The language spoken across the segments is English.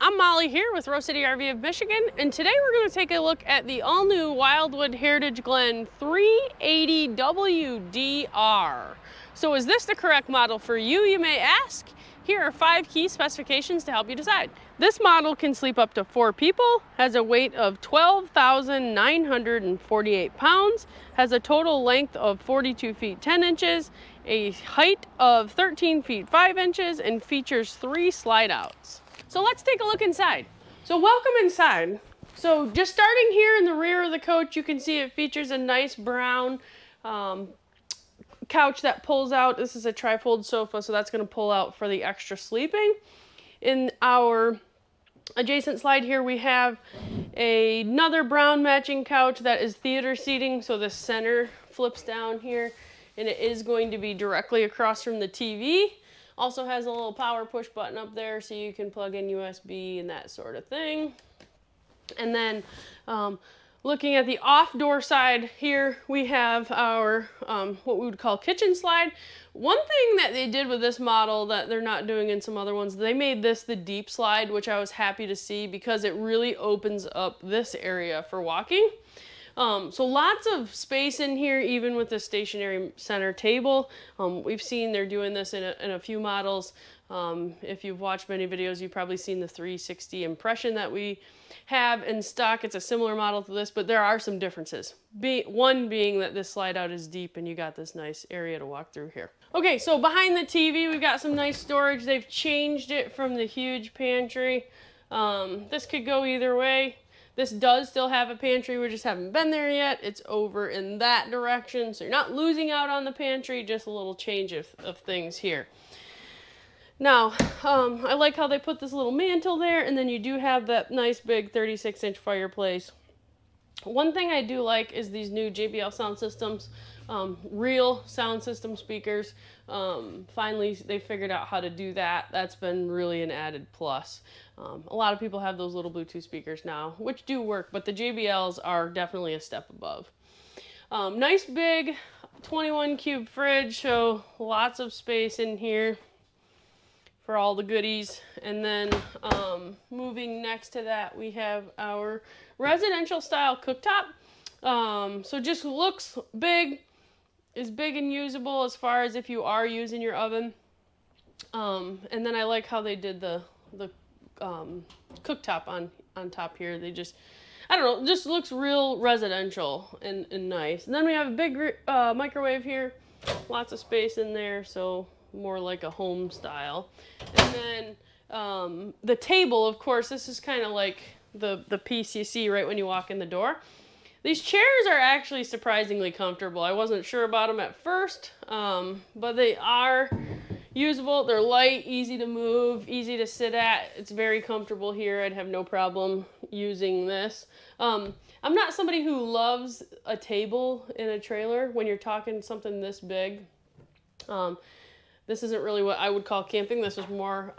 I'm Molly here with Rose City RV of Michigan, and today we're going to take a look at the all-new Wildwood Heritage Glen 380WDR. So is this the correct model for you, you may ask? Here are 5 key specifications to help you decide. This model can sleep up to 4 people, has a weight of 12,948 pounds, has a total length of 42 feet 10 inches, a height of 13 feet 5 inches, and features 3 slide outs. So let's take a look inside. So welcome inside. So just starting here in the rear of the coach, you can see it features a nice brown couch that pulls out. This is a trifold sofa, so that's going to pull out for the extra sleeping. In our adjacent slide here, we have another brown matching couch that is theater seating, so the center flips down here, and it is going to be directly across from the TV. Also has a little power push button up there so you can plug in USB and that sort of thing. And then looking at the off-door side here, we have our what we would call kitchen slide. One thing that they did with this model that they're not doing in some other ones, they made this the deep slide, which I was happy to see because it really opens up this area for walking. So lots of space in here, even with the stationary center table. We've seen they're doing this in a few models. If you've watched many videos, you've probably seen the 360 Impression that we have in stock. It's a similar model to this, but there are some differences. One being that this slide out is deep and you got this nice area to walk through here. Okay, so behind the TV, we've got some nice storage. They've changed it from the huge pantry. This could go either way. This does still have a pantry, we just haven't been there yet. It's over in that direction, so you're not losing out on the pantry, just a little change of things here. Now, I like how they put this little mantle there, and then you do have that nice big 36-inch fireplace. One thing I do like is these new JBL sound systems, real sound system speakers. Finally, they figured out how to do that. That's been really an added plus. A lot of people have those little Bluetooth speakers now, which do work, but the JBLs are definitely a step above. Nice big 21 cube fridge, so lots of space in here for all the goodies. And then moving next to that, we have our residential style cooktop. So just looks big, is big and usable as far as if you are using your oven. And then I like how they did the cooktop on top here. They just, I don't know, just looks real residential and nice. And then we have a big microwave here, lots of space in there, so more like a home style. And then the table, of course, this is kind of like the piece you see right when you walk in the door. These chairs are actually surprisingly comfortable. I wasn't sure about them at first, but they are usable. They're light, easy to move, easy to sit at. It's very comfortable here. I'd have no problem using this. I'm not somebody who loves a table in a trailer when you're talking something this big. This isn't really what I would call camping. This is more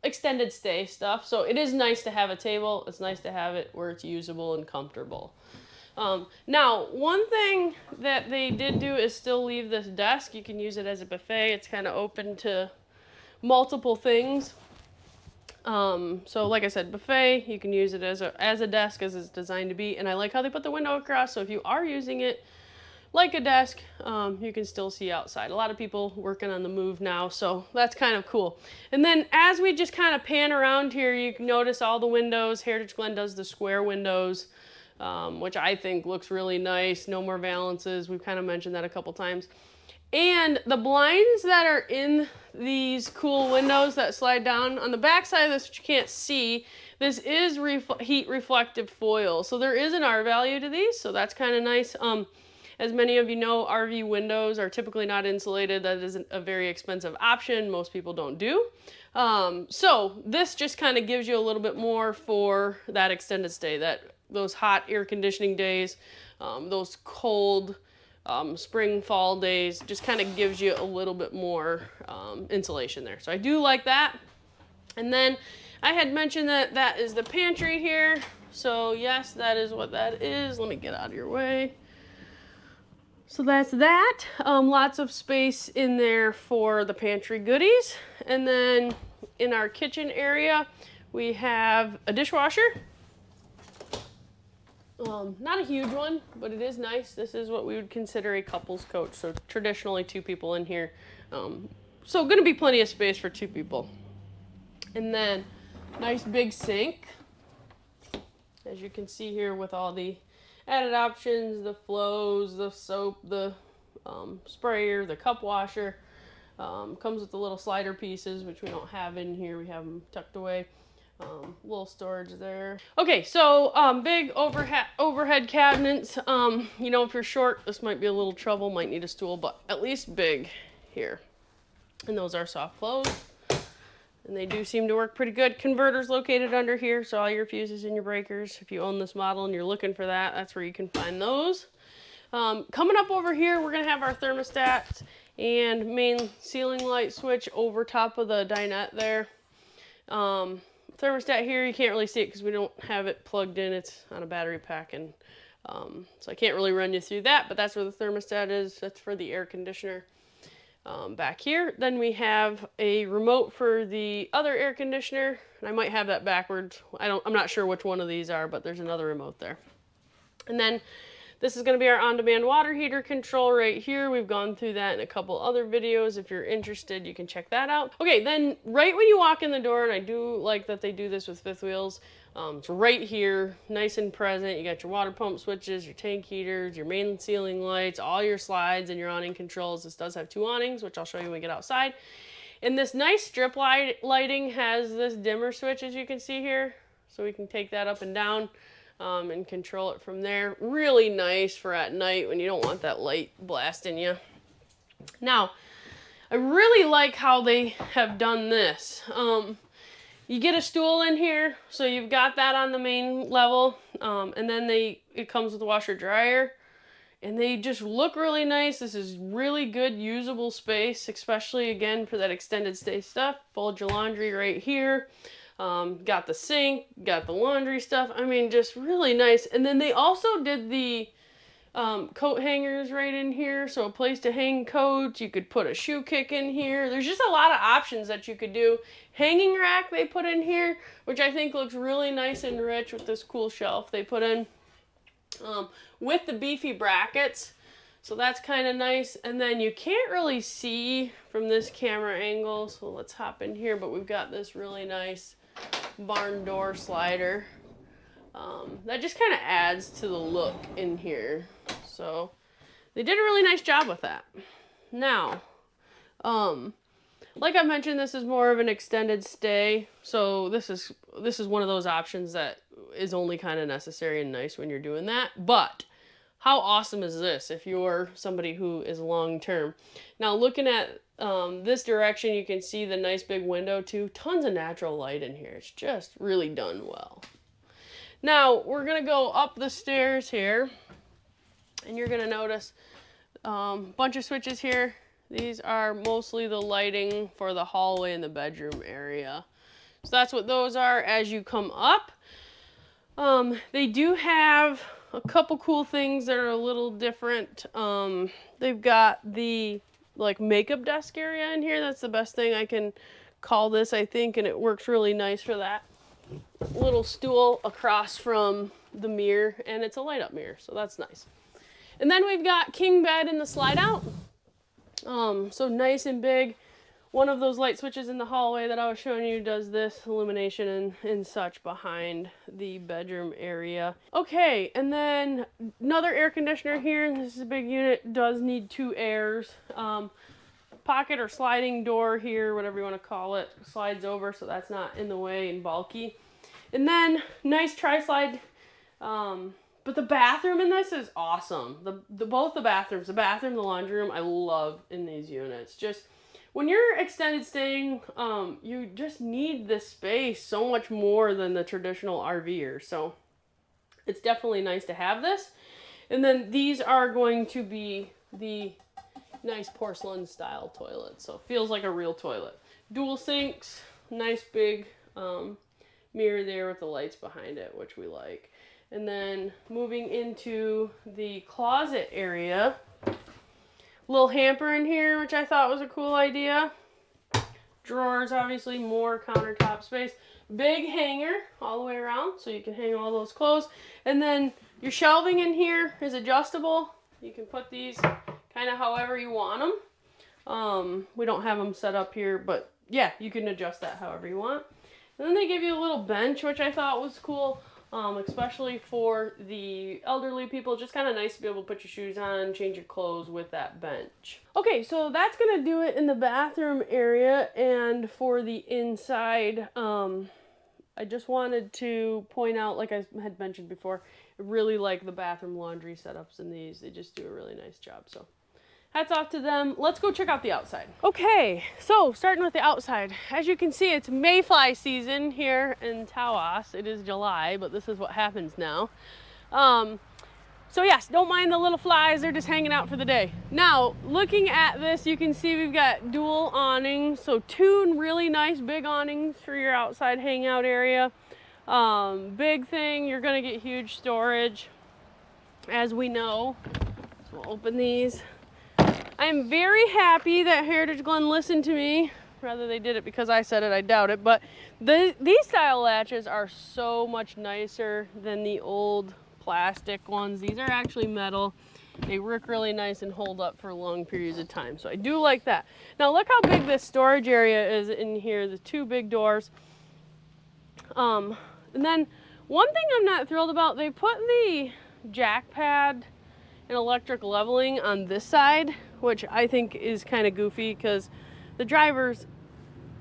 extended stay stuff. So it is nice to have a table. It's nice to have it where it's usable and comfortable. Now, one thing that they did do is still leave this desk. You can use it as a buffet. It's kind of open to multiple things. So like I said, buffet, you can use it as a desk as it's designed to be. And I like how they put the window across. So if you are using it like a desk, you can still see outside. A lot of people working on the move now, so that's kind of cool. And then as we just kind of pan around here, you can notice all the windows. Heritage Glen does the square windows, which I think looks really nice. No more valances. We've kind of mentioned that a couple times. And the blinds that are in these cool windows that slide down on the back side of this, which you can't see, this is heat reflective foil. So there is an R value to these, so that's kind of nice. As many of you know, RV windows are typically not insulated. That is a very expensive option. Most people don't do. So this just kind of gives you a little bit more for that extended stay, those hot air conditioning days, those cold spring, fall days, just kind of gives you a little bit more insulation there. So I do like that. And then I had mentioned that that is the pantry here. So yes, that is what that is. Let me get out of your way. So that's that. Lots of space in there for the pantry goodies. And then in our kitchen area, We have a dishwasher. Not a huge one, but it is nice. This is what we would consider a couple's coach. So traditionally 2 people in here. So gonna be plenty of space for 2 people. And then nice big sink. As you can see here with all the added options, the flows, the soap, the sprayer, the cup washer. Comes with the little slider pieces, which we don't have in here. We have them tucked away. Little storage there. Okay, so big overhead cabinets. You know, if you're short, this might be a little trouble. Might need a stool, but at least big here. And those are soft close. And they do seem to work pretty good. Converters located under here, so all your fuses and your breakers. If you own this model and you're looking for that, that's where you can find those. Coming up over here, we're gonna have our thermostat and main ceiling light switch over top of the dinette there. Thermostat here, you can't really see it because we don't have it plugged in. It's on a battery pack, and so I can't really run you through that, but that's where the thermostat is. That's for the air conditioner. Back here, then we have a remote for the other air conditioner, and I might have that backwards. I'm not sure which one of these are, but there's another remote there. And then this is going to be our on-demand water heater control right here. We've gone through that in a couple other videos. If you're interested, you can check that out. Okay, then right when you walk in the door, and I do like that they do this with fifth wheels, it's right here, nice and present. You got your water pump switches, your tank heaters, your main ceiling lights, all your slides, and your awning controls. This does have 2 awnings, which I'll show you when we get outside. And this nice strip lighting has this dimmer switch, as you can see here. So we can take that up and down and control it from there. Really nice for at night when you don't want that light blasting you. Now, I really like how they have done this. You get a stool in here, so you've got that on the main level, and then it comes with a washer dryer, and they just look really nice. This is really good usable space, especially again for that extended stay stuff. Fold your laundry right here. Got the sink, got the laundry stuff. I mean, just really nice. And then they also did the coat hangers right in here, so a place to hang coats. You could put a shoe kick in here. There's just a lot of options that you could do. Hanging rack they put in here, which I think looks really nice and rich with this cool shelf they put in with the beefy brackets, so that's kind of nice. And then you can't really see from this camera angle, so let's hop in here, but we've got this really nice barn door slider that just kind of adds to the look in here. So they did a really nice job with that. Now, like I mentioned, this is more of an extended stay. So this is one of those options that is only kind of necessary and nice when you're doing that. But how awesome is this if you're somebody who is long term? Now looking at this direction, you can see the nice big window too. Tons of natural light in here. It's just really done well. Now we're gonna go up the stairs here, and you're gonna notice a bunch of switches here. These are mostly the lighting for the hallway and the bedroom area. So that's what those are as you come up. They do have a couple cool things that are a little different. They've got the like makeup desk area in here. That's the best thing I can call this, I think, and it works really nice for that. Little stool across from the mirror, and it's a light up mirror, so that's nice. And then we've got king bed in the slide out. So nice and big. One of those light switches in the hallway that I was showing you does this illumination and such behind the bedroom area. Okay, and then another air conditioner here. This is a big unit, does need 2 airs. Pocket or sliding door here, whatever you want to call it, slides over so that's not in the way and bulky. And then nice tri-slide. But the bathroom in this is awesome. Both the bathrooms, the bathroom, the laundry room, I love in these units. Just when you're extended staying, you just need this space so much more than the traditional RVer. So it's definitely nice to have this. And then these are going to be the nice porcelain style toilet. So it feels like a real toilet. Dual sinks, nice big mirror there with the lights behind it, which we like. And then moving into the closet area, little hamper in here, which I thought was a cool idea. Drawers, obviously, more countertop space. Big hanger all the way around, so you can hang all those clothes. And then your shelving in here is adjustable. You can put these kind of however you want them. We don't have them set up here, but yeah, you can adjust that however you want. And then they give you a little bench, which I thought was cool, especially for the elderly people. Just kind of nice to be able to put your shoes on, change your clothes with that bench. Okay, so that's going to do it in the bathroom area. And for the inside, I just wanted to point out, like I had mentioned before, I really like the bathroom laundry setups in these. They just do a really nice job. So hats off to them. Let's go check out the outside. Okay, so starting with the outside. As you can see, it's mayfly season here in Tawas. It is July, but this is what happens now. So yes, don't mind the little flies. They're just hanging out for the day. Now, looking at this, you can see we've got dual awnings. So 2 really nice big awnings for your outside hangout area. Big thing, you're gonna get huge storage, as we know. So we'll open these. I'm very happy that Heritage Glen listened to me. Rather they did it because I said it, I doubt it. But these style latches are so much nicer than the old plastic ones. These are actually metal. They work really nice and hold up for long periods of time. So I do like that. Now look how big this storage area is in here. The 2 big doors. And then one thing I'm not thrilled about, they put the jack pad and electric leveling on this side, which I think is kind of goofy because the driver's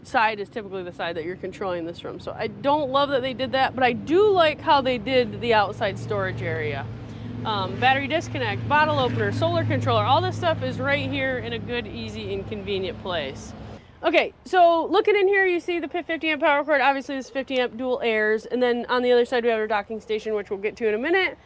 side is typically the side that you're controlling this from. So I don't love that they did that, but I do like how they did the outside storage area. Battery disconnect, bottle opener, solar controller, all this stuff is right here in a good, easy, and convenient place. Okay, so looking in here, you see the 50 amp power cord. Obviously this is 50 amp dual airs. And then on the other side, we have our docking station, which we'll get to in a minute.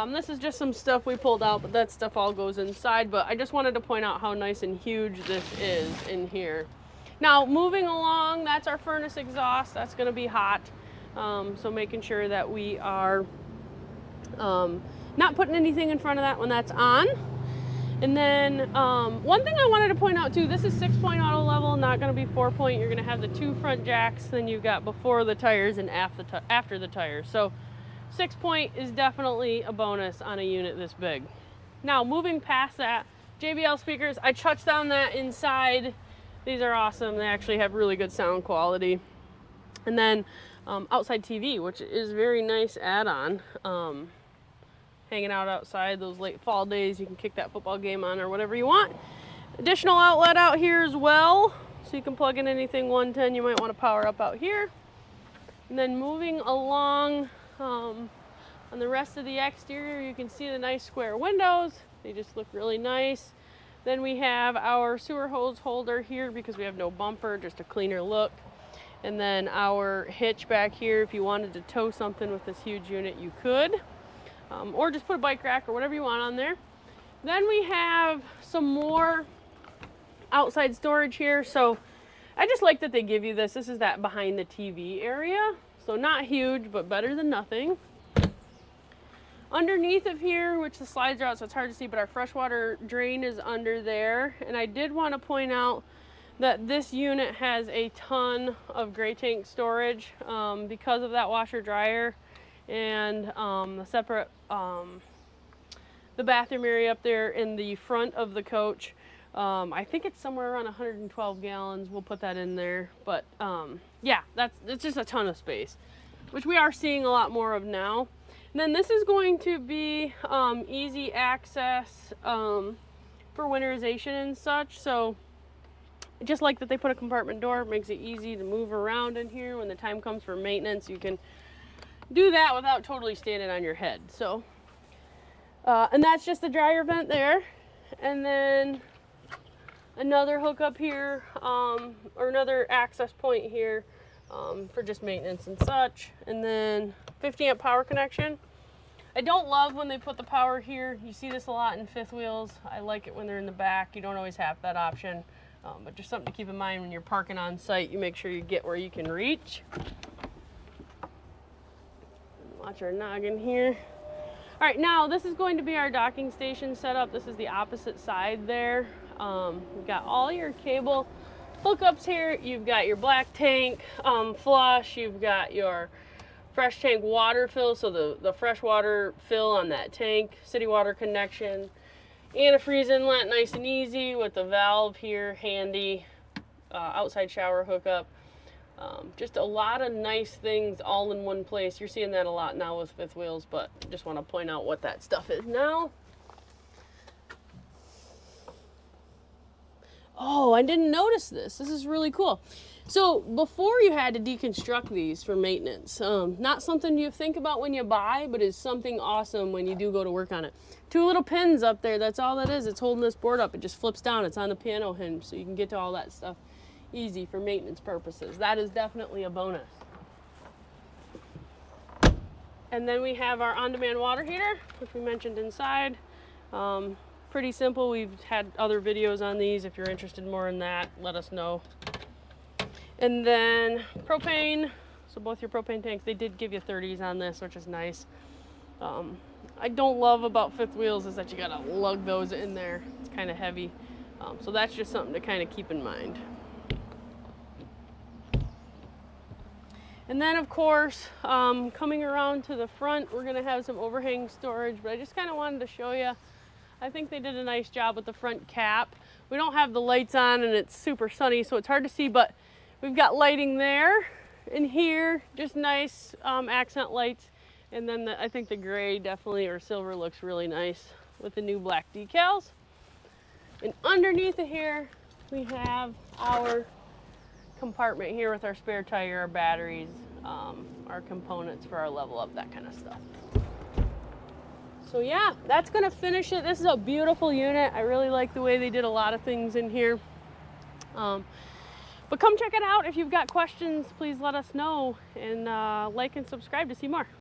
This is just some stuff we pulled out, but that stuff all goes inside. But I just wanted to point out how nice and huge this is in here. Now, moving along, that's our furnace exhaust. That's going to be hot. So making sure that we are not putting anything in front of that when that's on. And then one thing I wanted to point out too, this is 6-point auto level, not going to be 4-point. You're going to have the 2 front jacks, then you've got before the tires and after the tires. So 6-point is definitely a bonus on a unit this big. Now, moving past that, JBL speakers, I touched on that inside. These are awesome. They actually have really good sound quality. And then outside TV, which is very nice add-on. Hanging out outside those late fall days, you can kick that football game on or whatever you want. Additional outlet out here as well, so you can plug in anything 110 you might want to power up out here. And then moving along on the rest of the exterior, you can see the nice square windows. They just look really nice. Then we have our sewer hose holder here because we have no bumper, just a cleaner look. And then our hitch back here, if you wanted to tow something with this huge unit, you could. Or just put a bike rack or whatever you want on there. Then we have some more outside storage here. So I just like that they give you this. This is that behind the TV area. So not huge, but better than nothing. Underneath of here, which the slides are out, so it's hard to see, but our freshwater drain is under there. And I did want to point out that this unit has a ton of gray tank storage because of that washer dryer and the separate the bathroom area up there in the front of the coach. I think it's somewhere around 112 gallons. We'll put that in there. But yeah, it's just a ton of space, which we are seeing a lot more of now. And then this is going to be easy access for winterization and such. So just like that they put a compartment door, it makes it easy to move around in here. When the time comes for maintenance, you can do that without totally standing on your head. So, and that's just the dryer vent there. And then another hookup here, or another access point here for just maintenance and such. And then 50 amp power connection. I don't love when they put the power here. You see this a lot in fifth wheels. I like it when they're in the back. You don't always have that option. But just something to keep in mind when you're parking on site, you make sure you get where you can reach. Watch our noggin here. All right, now this is going to be our docking station setup. This is the opposite side there. We've got all your cable hookups here. You've got your black tank flush. You've got your fresh tank water fill, so the fresh water fill on that tank, city water connection. Antifreeze inlet, nice and easy with the valve here, handy. Outside shower hookup. Just a lot of nice things all in one place. You're seeing that a lot now with fifth wheels, but just want to point out what that stuff is now. Oh, I didn't notice this. This is really cool. So before you had to deconstruct these for maintenance, not something you think about when you buy, but is something awesome when you do go to work on it. 2 little pins up there, that's all that is. It's holding this board up. It just flips down. It's on the piano hinge, so you can get to all that stuff easy for maintenance purposes. That is definitely a bonus. And then we have our on-demand water heater, which we mentioned inside. Pretty simple. We've had other videos on these. If you're interested more in that, let us know. And then propane. So both your propane tanks, they did give you 30s on this, which is nice. I don't love about fifth wheels is that you gotta lug those in there. It's kind of heavy. So that's just something to kind of keep in mind. And then of course, coming around to the front, we're gonna have some overhang storage, but I just kind of wanted to show you. I think they did a nice job with the front cap. We don't have the lights on and it's super sunny, so it's hard to see, but we've got lighting there and here, just nice accent lights. And then I think the gray definitely, or silver, looks really nice with the new black decals. And underneath of here, we have our compartment here with our spare tire, our batteries, our components for our level up, that kind of stuff. So yeah, that's gonna finish it. This is a beautiful unit. I really like the way they did a lot of things in here. But come check it out. If you've got questions, please let us know, and like and subscribe to see more.